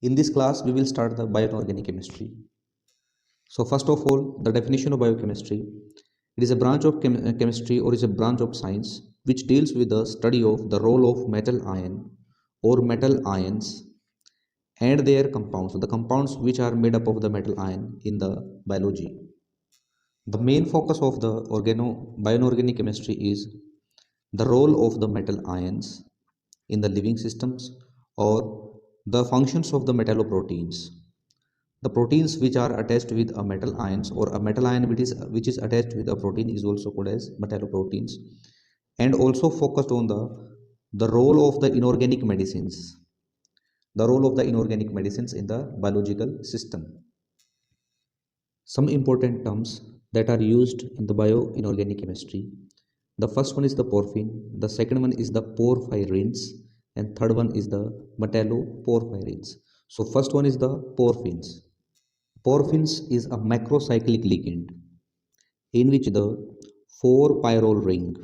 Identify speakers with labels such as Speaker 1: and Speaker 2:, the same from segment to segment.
Speaker 1: In this class, we will start the bioinorganic chemistry. So first of all, the definition of biochemistry. It is a branch of chemistry or is a branch of science which deals with the study of the role of metal ion or metal ions and their compounds, the compounds which are made up of the metal ion in the biology. The main focus of the bioinorganic chemistry is the role of the metal ions in the living systems or the functions of the metalloproteins. The proteins which are attached with a metal ions or a metal ion which is attached with a protein is also called as metalloproteins, and also focused on the role of the inorganic medicines, the role of the inorganic medicines in the biological system. Some important terms that are used in the bioinorganic chemistry. The first one is the porphin, the second one is the porphyrins, and third one is the metalloporphyrins. So first one is the porphins. Porphins is a macrocyclic ligand in which the four pyrrole ring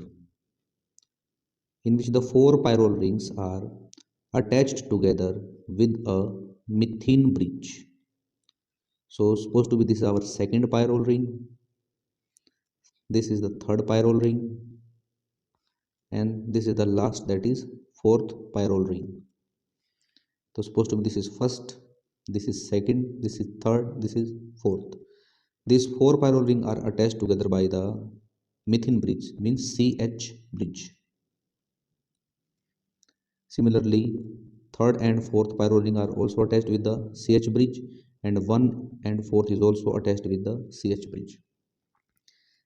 Speaker 1: in which the four pyrrole rings are attached together with a methane bridge. So supposed to be this is our second pyrrole ring, this is the third pyrrole ring, and this is the last, that is fourth pyrrole ring. So supposed to be this is first, this is second, this is third, this is fourth. These four pyrrole rings are attached together by the methane bridge, means CH bridge. Similarly, third and fourth pyrrole ring are also attached with the CH bridge, and 1 and 4th is also attached with the CH bridge.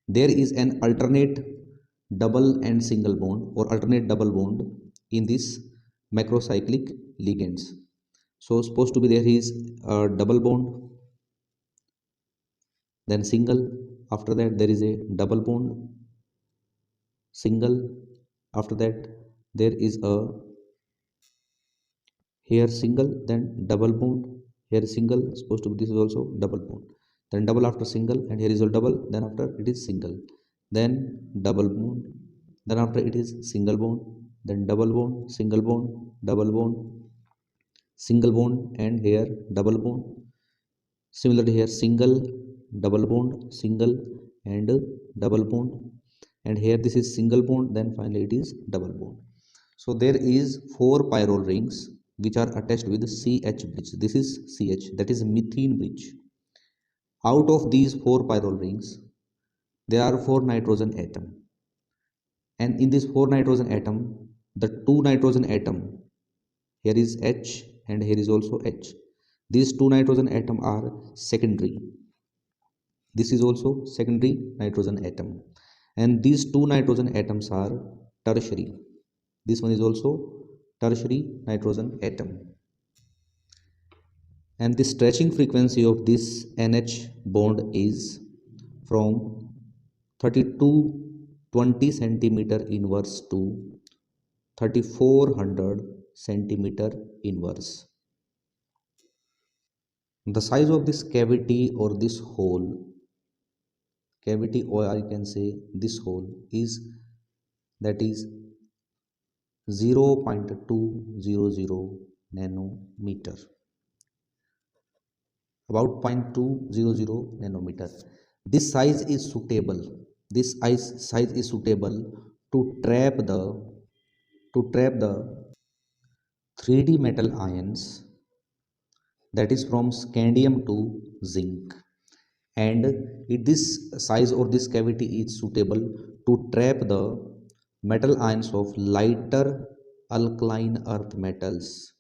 Speaker 1: There is an alternate double and single bond or alternate double bond in this macrocyclic ligands. So supposed to be there is a double bond, then single, after that there is a double bond, single, after that there is a here single, then double bond, here single, supposed to be this is also double bond, then double after single, and here is a double, then after it is single, then double bond, then after it is single bond, then double bond, single bond, double bond, single bond, and here double bond. Similarly here single, double bond, single, and double bond, and here this is single bond, then finally it is double bond. So there is four pyrrole rings which are attached with CH bridge. This is CH, that is methane bridge. Out of these four pyrrole rings, there are four nitrogen atom, and in this four nitrogen atom, the two nitrogen atom, here is H and here is also H. These two nitrogen atom are secondary. This is also secondary nitrogen atom, and these two nitrogen atoms are tertiary. This one is also tertiary nitrogen atom, and the stretching frequency of this NH bond is from 3220 centimeter inverse to 3400 centimeter inverse. The size of this cavity or this hole, cavity, or I can say this hole, is that is 0.200 nanometer, about 0.200 nanometer. This size is suitable, size is suitable to trap the 3D metal ions, that is from scandium to zinc, and this size or this cavity is suitable to trap the metal ions of lighter alkaline earth metals,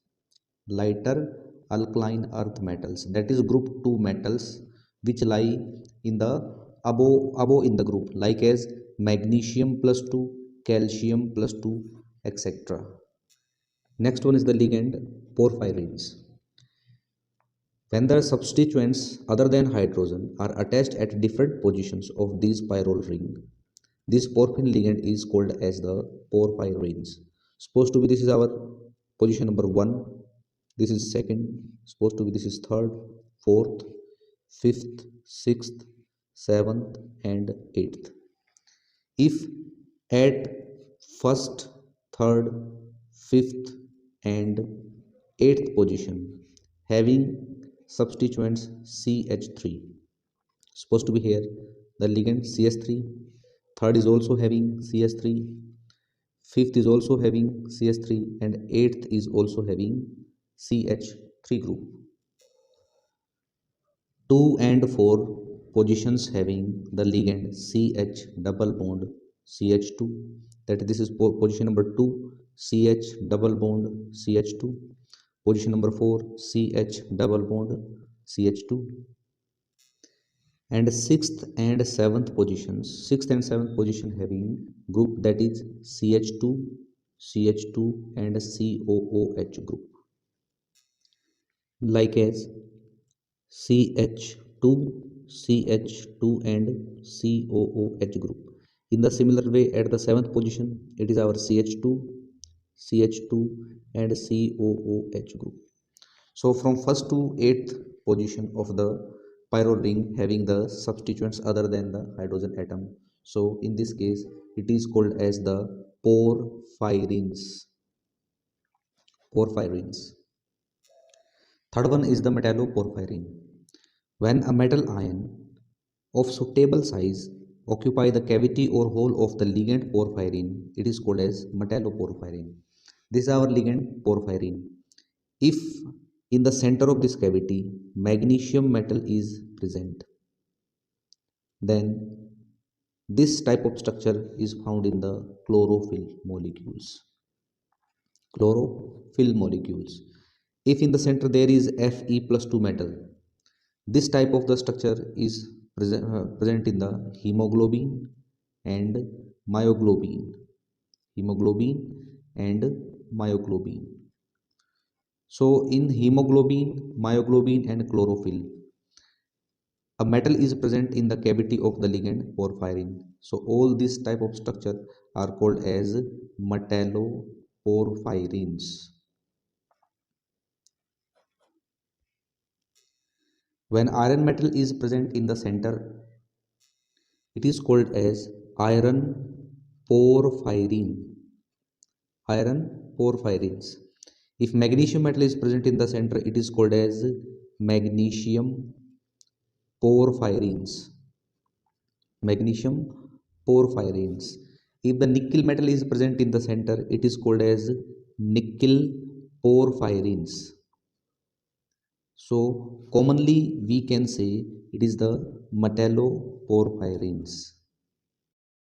Speaker 1: lighter alkaline earth metals, that is group 2 metals which lie in the above in the group, like as magnesium plus 2, calcium plus 2, etc. Next one is the ligand porphyrins. When the substituents other than hydrogen are attached at different positions of these pyrrole ring, this porphin ligand is called as the porphyrins. Supposed to be this is our position number 1, this is second, supposed to be this is third, fourth, fifth, sixth, seventh, and eighth. If at first, third, fifth, and eighth position having substituents CH3. Supposed to be here the ligand CH3. Third is also having CH3. Fifth is also having CH3, and eighth is also having CH3 group. 2 and 4 positions having the ligand CH double bond CH2, that this is position number 2 CH double bond CH2, position number 4 CH double bond CH2, and sixth and seventh position having group that is CH2 CH2 and COOH group, like as CH2 CH2 and COOH group. In the similar way, at the seventh position it is our CH2 CH2 and COOH group. So from first to eighth position of the pyrrole ring having the substituents other than the hydrogen atom, so in this case it is called as the porphyrins. Third one is the metalloporphyrin. When a metal ion of suitable size occupy the cavity or hole of the ligand porphyrin, it is called as metalloporphyrin. This is our ligand porphyrin. If in the center of this cavity magnesium metal is present, then this type of structure is found in the chlorophyll molecules. If in the center there is Fe plus 2 metal, this type of the structure is present in the hemoglobin and myoglobin. So in hemoglobin, myoglobin and chlorophyll, a metal is present in the cavity of the ligand porphyrin. So all this type of structure are called as metalloporphyrins. When iron metal is present in the center, it is called as iron porphyrins. If magnesium metal is present in the center, it is called as magnesium porphyrins. If the nickel metal is present in the center, it is called as nickel porphyrins. So commonly we can say it is the metalloporphyrins.